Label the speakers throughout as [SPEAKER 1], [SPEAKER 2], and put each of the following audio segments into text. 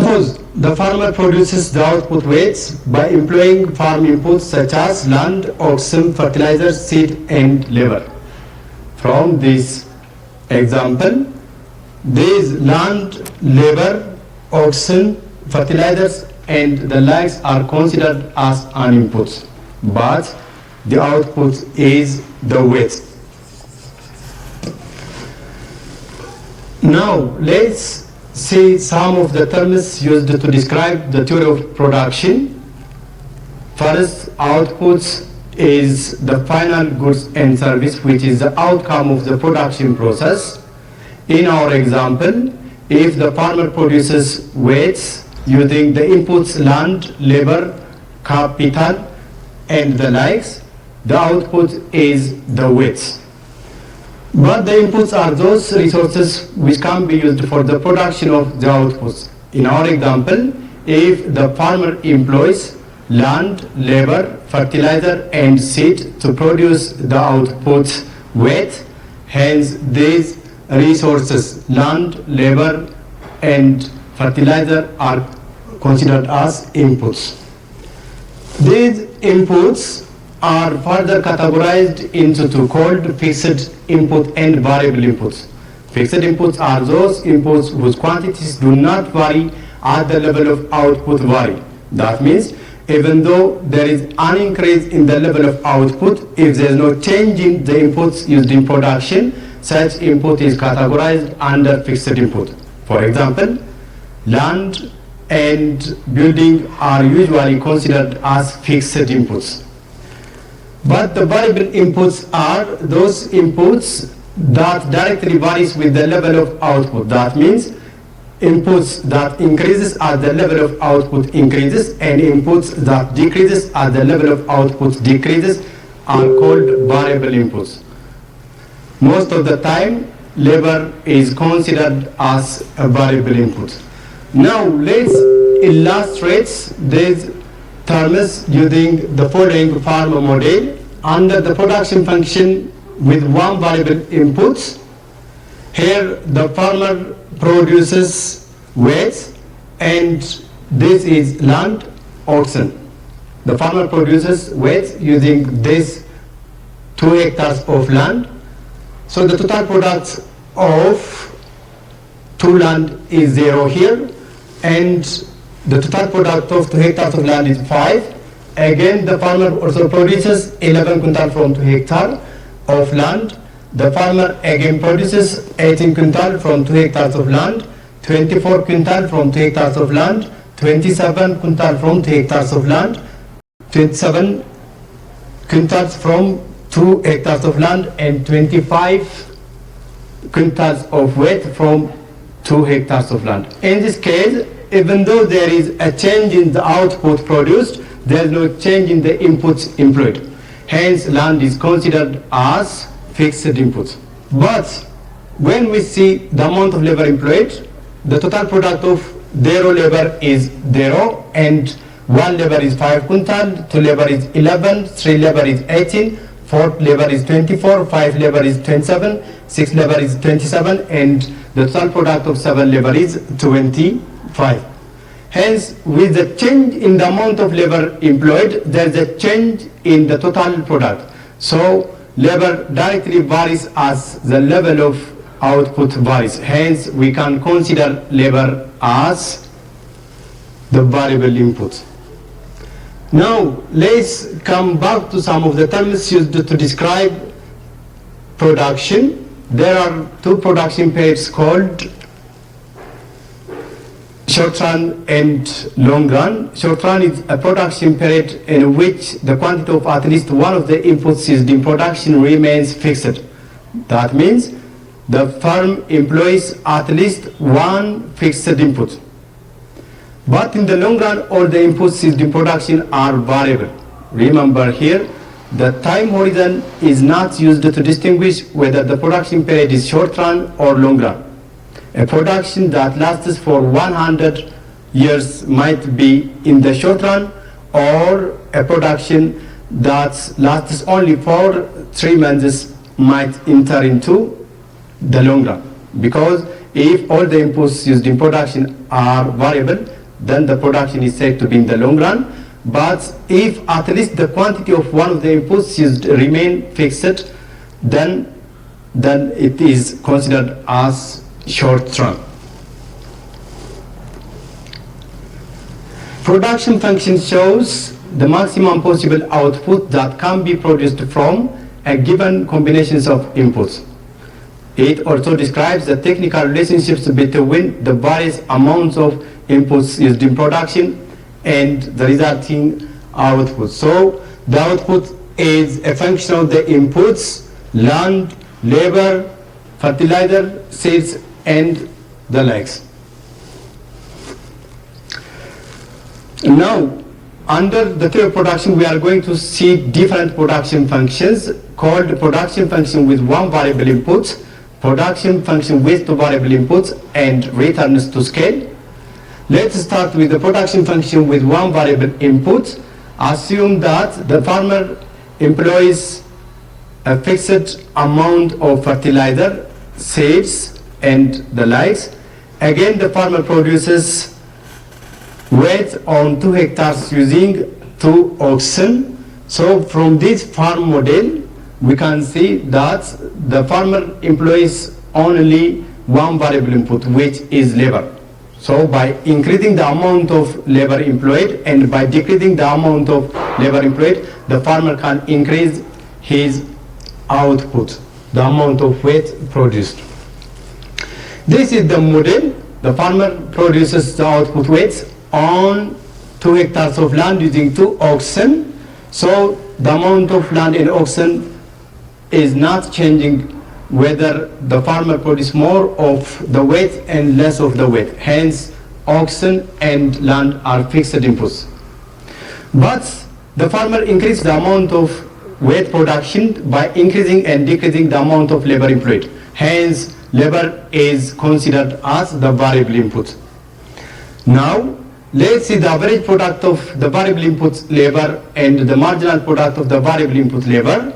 [SPEAKER 1] Suppose the farmer produces the output weights by employing farm inputs such as land, oxen, fertilizer, seed, and labor. From this example, these land, labor, oxen, fertilizers, and the likes are considered as an input, but the output is the weight. Now let's see some of the terms used to describe the theory of production. First, outputs is the final goods and service, which is the outcome of the production process. In our example, if the farmer produces weights using the inputs land, labor, capital, and the likes, the output is the weights. But the inputs are those resources which can be used for the production of the outputs. In our example, if the farmer employs land, labor, fertilizer, and seed to produce the output weight, hence these resources, land, labor, and fertilizer, are considered as inputs. These inputs are further categorized into two called fixed input and variable inputs. Fixed inputs are those inputs whose quantities do not vary at the level of output vary. That means even though there is an increase in the level of output, if there is no change in the inputs used in production, such input is categorized under fixed input. For example, land and building are usually considered as fixed inputs. But the variable inputs are those inputs that directly varies with the level of output. That means inputs that increases as the level of output increases, and inputs that decreases as the level of output decreases are called variable inputs. Most of the time, labor is considered as a variable input. Now let's illustrate these terms using the following farm model. Under the production function with one variable input, here the farmer produces weights, and this is land, oxen. The farmer produces weights using these 2 hectares of land. So the total product of 2 land is 0 here, and the total product of 2 hectares of land is 5. Again, the farmer also produces 11 quintal from 2 hectares of land. The farmer again produces 18 quintal from 2 hectares of land, 24 quintal from 2 hectares of land, 27 quintal from 2 hectares of land, 27 quintals from 2 hectares of land, and 25 quintals of weight from 2 hectares of land. In this case, even though there is a change in the output produced, there is no change in the inputs employed. Hence, land is considered as fixed inputs. But when we see the amount of labor employed, the total product of 0 labor is 0, and 1 labor is 5 quintal, 2 labor is 11, 3 labor is 18, 4 labor is 24, 5 labor is 27, 6 labor is 27, and the total product of 7 labor is 25. Hence, with the change in the amount of labor employed, there is a change in the total product. So, labor directly varies as the level of output varies. Hence, we can consider labor as the variable input. Now, let's come back to some of the terms used to describe production. There are 2 production periods called short run and long run. Short run is a production period in which the quantity of at least one of the inputs used in production remains fixed. That means the firm employs at least one fixed input. But in the long run, all the inputs used in production are variable. Remember here, the time horizon is not used to distinguish whether the production period is short run or long run. A production that lasts for 100 years might be in the short run, or a production that lasts only for 3 months might enter into the long run. Because if all the inputs used in production are variable, then the production is said to be in the long run. But if at least the quantity of one of the inputs is remain fixed, then it is considered as short run. Production function shows the maximum possible output that can be produced from a given combinations of inputs. It also describes the technical relationships between the various amounts of inputs used in production and the resulting output. So the output is a function of the inputs, land, labor, fertilizer, seeds, and the likes. Now, under the theory of production, we are going to see different production functions called production function with one variable input, production function with two variable inputs, and returns to scale. Let's start with the production function with one variable input. Assume that the farmer employs a fixed amount of fertilizer, seeds, and the likes. Again, the farmer produces wheat on 2 hectares using 2 oxen. So from this farm model, we can see that the farmer employs only one variable input, which is labor. So by increasing the amount of labor employed and by decreasing the amount of labor employed, the farmer can increase his output, the amount of wheat produced. This is the model. The farmer produces the output wheat on 2 hectares of land using 2 oxen. So the amount of land in oxen is not changing whether the farmer produces more of the wheat and less of the wheat. Hence, oxen and land are fixed inputs. But the farmer increases the amount of wheat production by increasing and decreasing the amount of labor employed. Hence, labor is considered as the variable input. Now, let's see the average product of the variable input labor and the marginal product of the variable input labor.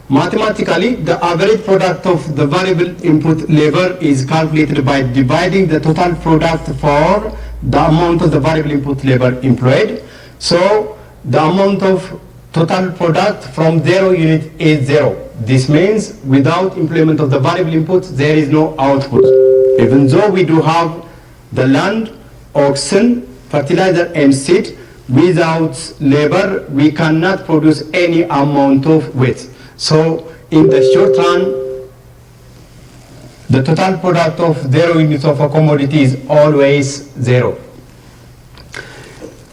[SPEAKER 1] Mathematically, the average product of the variable input labor is calculated by dividing the total product for the amount of the variable input labor employed. So the amount of total product from 0 unit is 0. This means without employment of the variable input, there is no output. Even though we do have the land, oxen, fertilizer, and seed, without labor, we cannot produce any amount of wheat. So in the short run, the total product of 0 units of a commodity is always 0.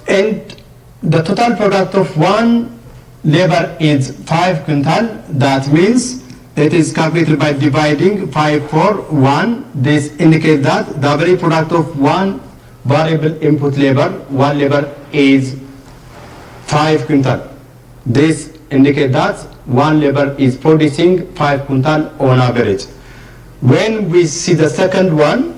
[SPEAKER 1] And the total product of one labor is 5 quintal. That means it is calculated by dividing 5 for 1. This indicates that the average product of one variable input labor, one labor, is 5 quintal. This indicates that one labor is producing 5 quintal on average. When we see the second one,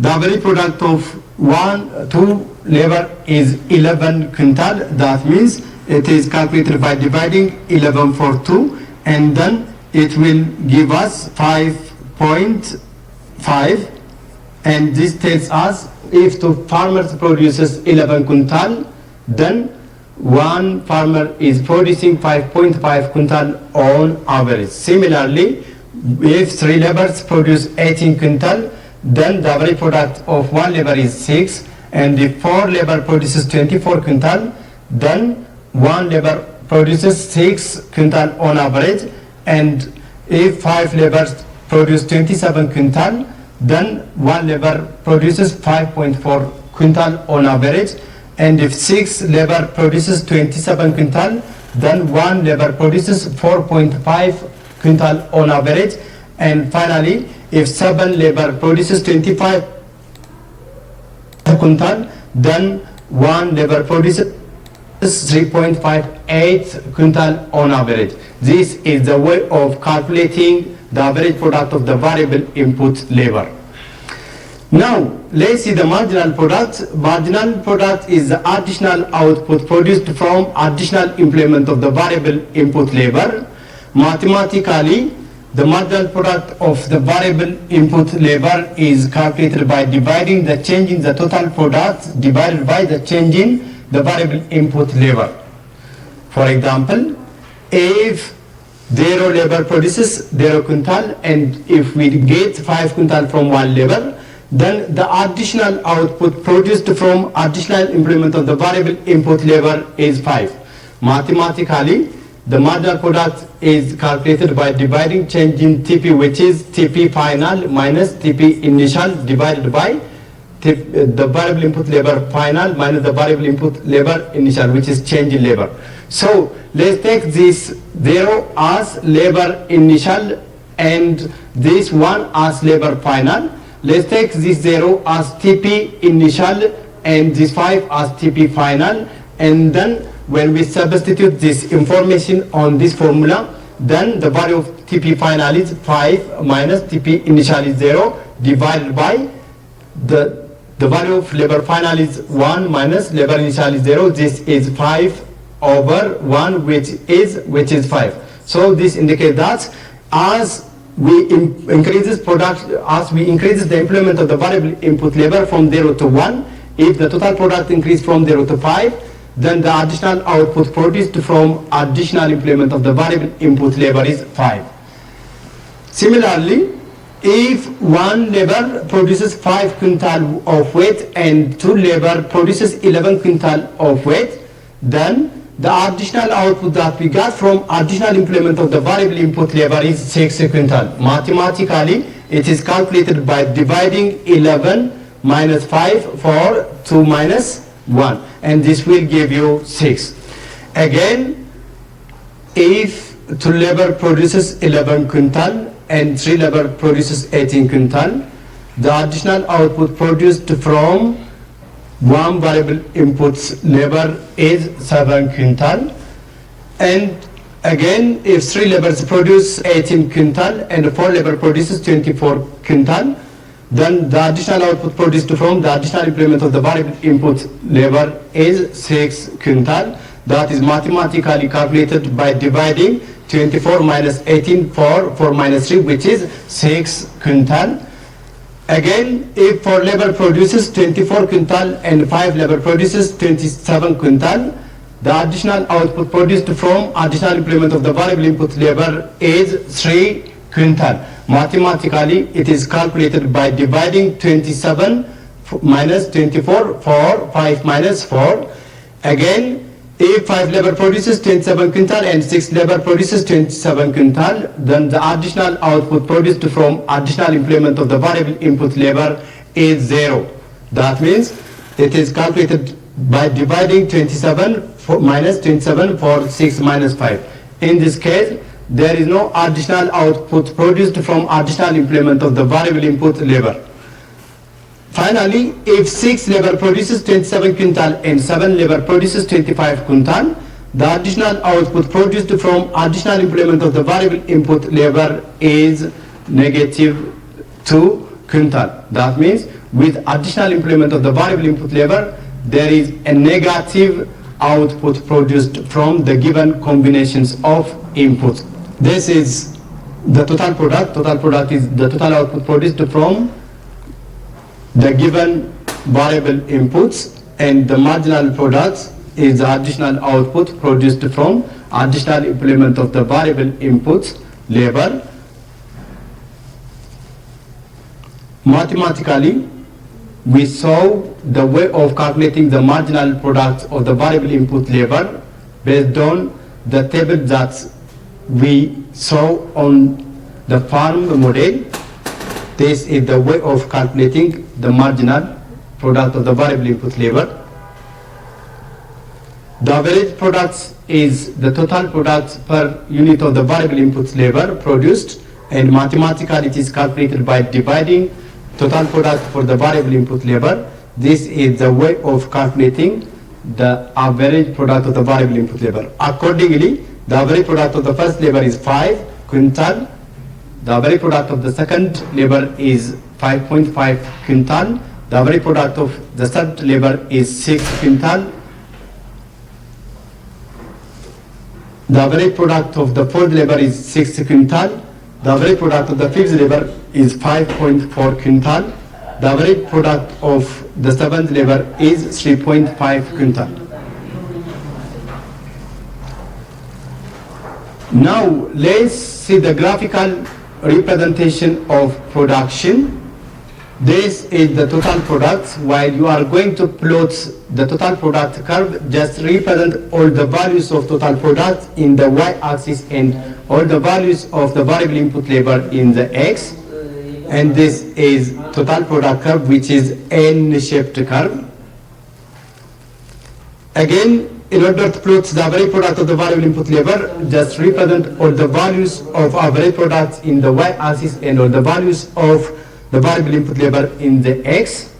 [SPEAKER 1] the average product of 2 labor is 11 quintal. That means it is calculated by dividing 11 for 2, and then it will give us 5.5, and this tells us if the farmer produces 11 quintal, then one farmer is producing 5.5 quintal on average. Similarly, if 3 laborers produce 18 quintal, then the average product of one labor is 6, and if 4 labor produces 24 quintal, then one labor produces 6 quintal on average, and if 5 laborers produce 27 quintal, then one labor produces 5.4 quintal on average, and if 6 labor produces 27 quintal, then one labor produces 4.5 quintal on average, and finally, if 7 labor produces 25 quintal, then one labor produces 3.58 quintal on average. This is the way of calculating the average product of the variable input labor. Now, let's see the marginal product. Marginal product is the additional output produced from additional employment of the variable input labor. Mathematically, the marginal product of the variable input labor is calculated by dividing the change in the total product divided by the change in the variable input labor. For example, if 0 labor produces 0 quintal, and if we get 5 quintal from 1 labor, then the additional output produced from additional implement of the variable input labor is 5. Mathematically, the marginal product is calculated by dividing change in TP, which is TP final minus TP initial, divided by the variable input labor final minus the variable input labor initial, which is change in labor. So let's take this 0 as labor initial and this 1 as labor final. Let's take this 0 as TP initial and this 5 as TP final, and then when we substitute this information on this formula, then the value of TP final is 5 minus TP initial is 0, divided by the value of labor final is 1 minus labor initial is 0. This is 5 over 1, which is 5. So this indicates that as we increase the implement of the variable input labor from 0 to 1, if the total product increase from 0 to 5, then the additional output produced from additional implement of the variable input labor is 5. Similarly, if 1 labor produces 5 quintal of weight and 2 labor produces 11 quintal of weight, then the additional output that we got from additional implement of the variable input labor is 6 quintal. Mathematically, it is calculated by dividing 11 minus 5 for 2 minus 1, and this will give you 6. Again, if 2 labor produces 11 quintal and 3 labor produces 18 quintal, the additional output produced from 1 variable input labor is 7 quintal. And again, if 3 labors produce 18 quintal and 4 labor produces 24 quintal, then the additional output produced from the additional implement of the variable input labor is 6 quintal. That is mathematically calculated by dividing 24 minus 18 for 4 minus 3, which is 6 quintal. Again, if 4 labor produces 24 quintal and 5 labor produces 27 quintal, the additional output produced from additional implement of the variable input labor is 3 quintal. Mathematically, it is calculated by dividing 27 minus 24 for 5 minus 4. Again, if 5 labor produces 27 quintal and 6 labor produces 27 quintal, then the additional output produced from additional implement of the variable input labor is 0. That means it is calculated by dividing 27 minus 27 for 6 minus 5. In this case, there is no additional output produced from additional implement of the variable input labor. Finally, if 6 labor produces 27 quintal and 7 labor produces 25 quintal, the additional output produced from additional implement of the variable input labor is negative 2 quintal. That means with additional implement of the variable input labor, there is a negative output produced from the given combinations of inputs. This is the total product. Total product is the total output produced from the given variable inputs, and the marginal product is the additional output produced from additional implement of the variable inputs labor. Mathematically, we saw the way of calculating the marginal product of the variable input labor based on the table that we saw on the farm model. This is the way of calculating the marginal product of the variable input labor. The average product is the total product per unit of the variable input labor produced, and mathematically it is calculated by dividing total product for the variable input labor. This is the way of calculating the average product of the variable input labor. Accordingly, the average product of the first labor is 5 quintal. The average product of the second labor is 5.5 quintal. The average product of the third labor is 6 quintal. The average product of the fourth labor is 6 quintal. the average product of the fifth labor is 5.4 quintal. The average product of the seventh labor is 3.5 quintal. Now let's see the graphical representation of production. This is the total product. While you are going to plot the total product curve, just represent all the values of total product in the y-axis and all the values of the variable input labor in the x. And this is total product curve, which is N-shaped curve. Again, in order to plot the average product of the variable input labor, just represent all the values of average products in the y-axis and all the values of the variable input labor in the x.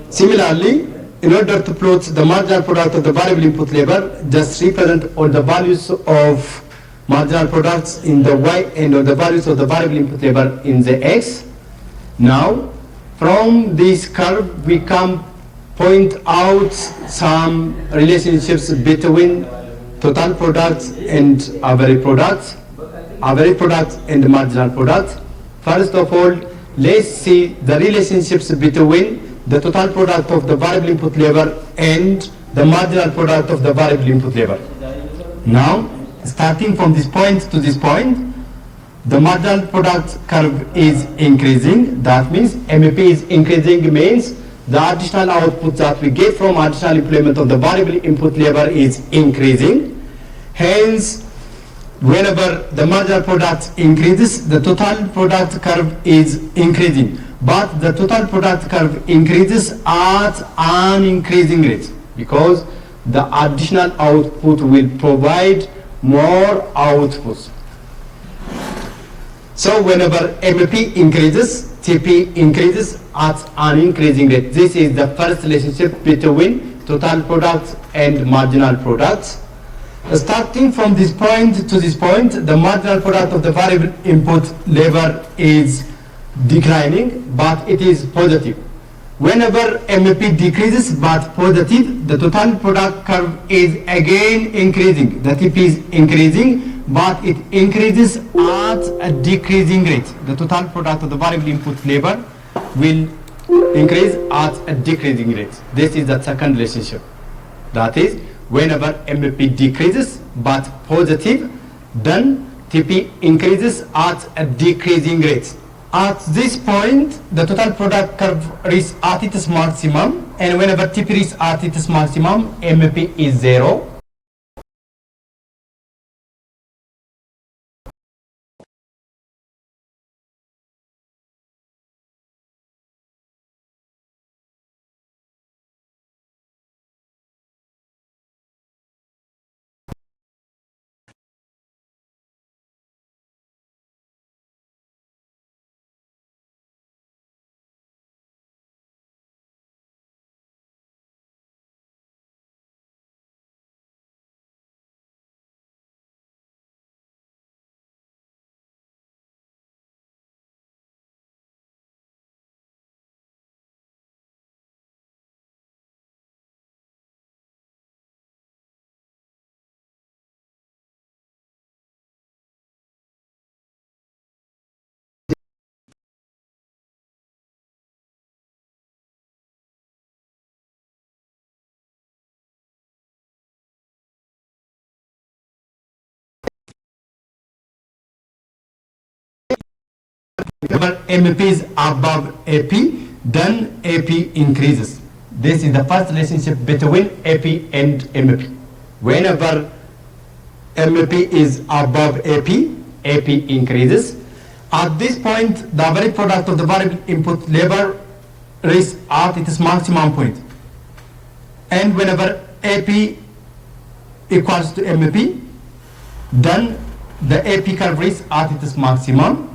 [SPEAKER 1] Similarly, in order to plot the marginal product of the variable input labor, just represent all the values of marginal products in the y and all the values of the variable input labor in the x. Now, from this curve, we can point out some relationships between total products and average products and marginal products. First of all, let's see the relationships between the total product of the variable input labor and the marginal product of the variable input labor. Now, starting from this point to this point, the marginal product curve is increasing. That means MEP is increasing, means the additional output that we get from additional employment of the variable input labor is increasing. Hence, whenever the marginal product increases, the total product curve is increasing. But the total product curve increases at an increasing rate because the additional output will provide more outputs. So whenever MEP increases, TP increases at an increasing rate. This is the first relationship between total products and marginal products. Starting from this point to this point, the marginal product of the variable input labor is declining, but it is positive. Whenever MEP decreases but positive, the total product curve is again increasing. The TP is increasing, but it increases at a decreasing rate. The total product of the variable input labor will increase at a decreasing rate. This is the second relationship. That is, whenever MEP decreases but positive, then TP increases at a decreasing rate. At this point, the total product curve reaches at its maximum, and whenever TP reaches at its maximum, MEP is 0. Whenever MEP is above AP, then AP increases. This is the first relationship between AP and MEP. Whenever MEP is above AP, AP increases. At this point, the average product of the variable input labor reaches at its maximum point. And whenever AP equals to MEP, then the AP curve reaches at its maximum.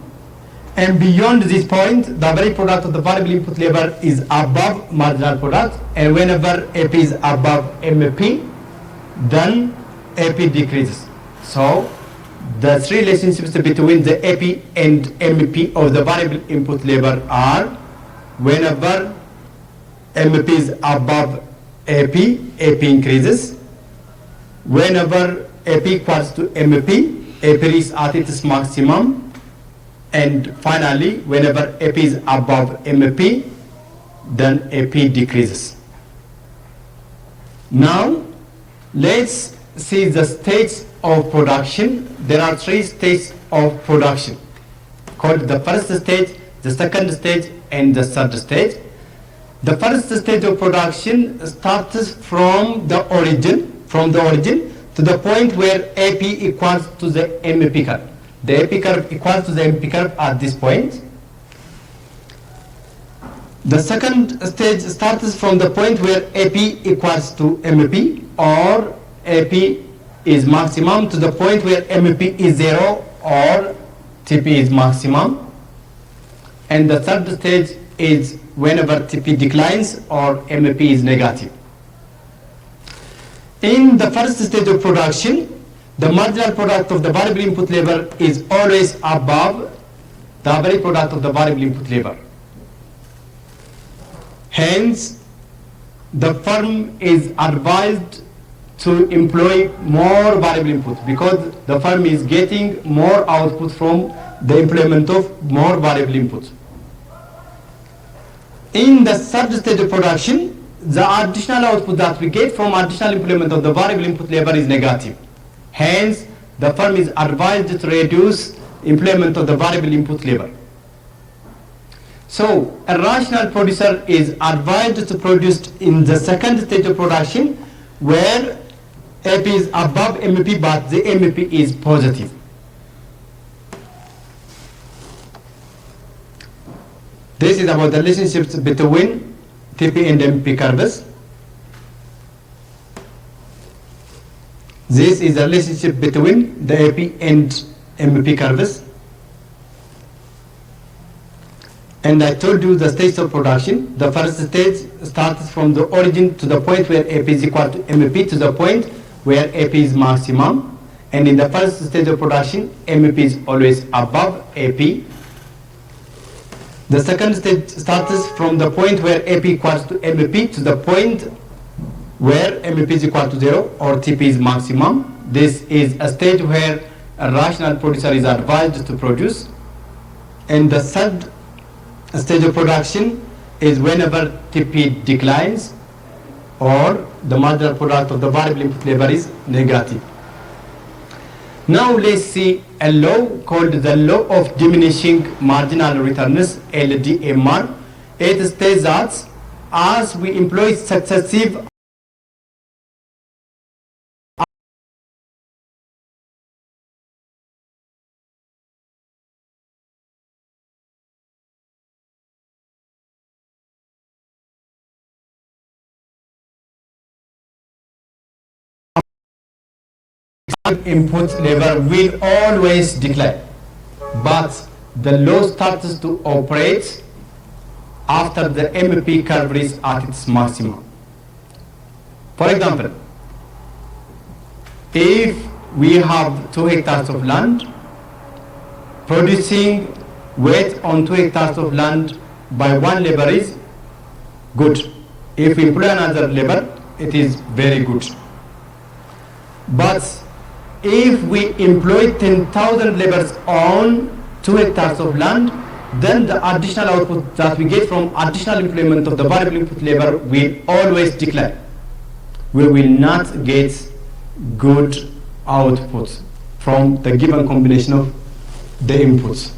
[SPEAKER 1] And beyond this point, the average product of the variable input labor is above marginal product, and whenever AP is above MEP, then AP decreases. So the three relationships between the AP and MEP of the variable input labor are: whenever MEP is above AP, AP increases; whenever AP equals to MEP, AP reaches at its maximum; And finally, whenever AP is above MP, then AP decreases. Now, let's see the stages of production. There are 3 stages of production, called the first stage, the second stage, and the third stage. The first stage of production starts from the origin to the point where AP equals to the MP curve. The AP curve equals to the MP curve at this point. The second stage starts from the point where AP equals to MP, or AP is maximum to the point where MP is 0 or TP is maximum. And the third stage is whenever TP declines or MP is negative. In the first stage of production, the marginal product of the variable input labor is always above the average product of the variable input labor. Hence, the firm is advised to employ more variable input because the firm is getting more output from the employment of more variable input. In the third stage of production, the additional output that we get from additional employment of the variable input labor is negative. Hence, the firm is advised to reduce employment of the variable input labor. So, a rational producer is advised to produce in the second stage of production where AP is above MP but the MP is positive. This is about the relationships between TP and MP curves. This is the relationship between the AP and MP curves. And I told you the stages of production. The first stage starts from the origin to the point where AP is equal to MP to the point where AP is maximum. And in the first stage of production, MP is always above AP. The second stage starts from the point where AP equals to MP to the point where MP is equal to 0 or TP is maximum. This is a stage where a rational producer is advised to produce. And the third stage of production is whenever TP declines or the marginal product of the variable input labor is negative. Now let's see a law called the Law of Diminishing Marginal Returns, LDMR. It states that as we employ successive input labor will always decline, but the law starts to operate after the MP curve is at its maximum. For example, if we have 2 hectares of land, producing weight on 2 hectares of land by 1 labor is good. If we employ another labor, it is very good. But if we employ 10,000 laborers on 2 hectares of land, then the additional output that we get from additional employment of the variable input labor will always decline. We will not get good output from the given combination of the inputs.